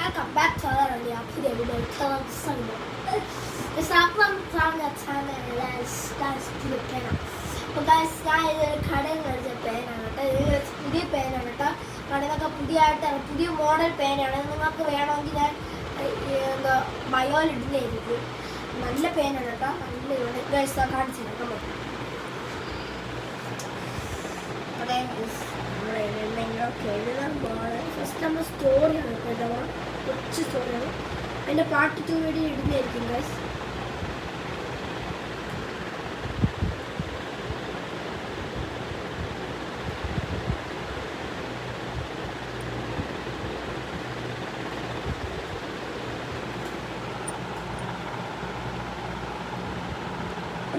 welcome back to another video. Today we're going to tell them Sunday. It's not from that time and guys to the pen. അപ്പോൾ guys ഞാൻ ഇതൊരു കടയിൽ മേടിച്ച പേനാണ് കേട്ടോ. ഇത് പുതിയ പേനാണ് കേട്ടോ. കടയിലൊക്കെ പുതിയ മോഡൽ പേനാണ്. നിങ്ങൾക്ക് വേണമെങ്കിൽ ഞാൻ എന്താ ബയോയിൽ ഇടുന്നതായിരിക്കും. നല്ല പേനാണ് കേട്ടോ. നല്ല ഇതുകൊണ്ട് ഗൈസ് കാണിച്ചു കേട്ടോ. അതെ എഴുതാൻ പോകാൻ ഫസ്റ്റ് നമ്മൾ സ്റ്റോറിയാണ് കേട്ടോ. കൊച്ചു സ്റ്റോറിയാണ്. അതിൻ്റെ പാർട്ട് 2 വീഡിയോ ഇടുന്നതായിരിക്കും ഗൈസ്.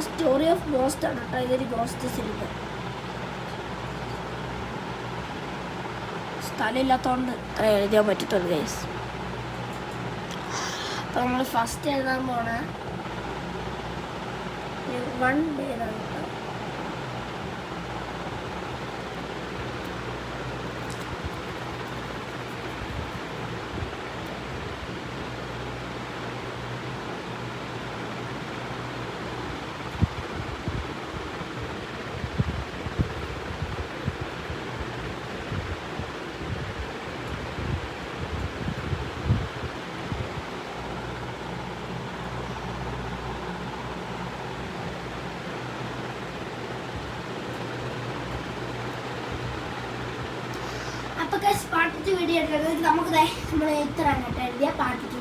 സ്റ്റോറി ഓഫ് ഗോസ്റ്റ് ആണ് കേട്ടോ. ഇതൊരു ഗോസ്റ്റ് സിനിമ. സ്ഥലമില്ലാത്തതുകൊണ്ട് അത്ര എഴുതാൻ പറ്റത്തുള്ളൂ ഗൈസ്. അപ്പോൾ നമ്മൾ ഫസ്റ്റ് എഴുതാൻ പോണ 1 ഡേ ആണ് കേട്ടോ. അപ്പോൾ പാർട്ട് 2 വീഡിയോ എടുക്കുന്നത് നമുക്ക് നമ്മൾ ഇത്രയാണ് കേട്ടോ എഴുതിയ പാർട്ട് 2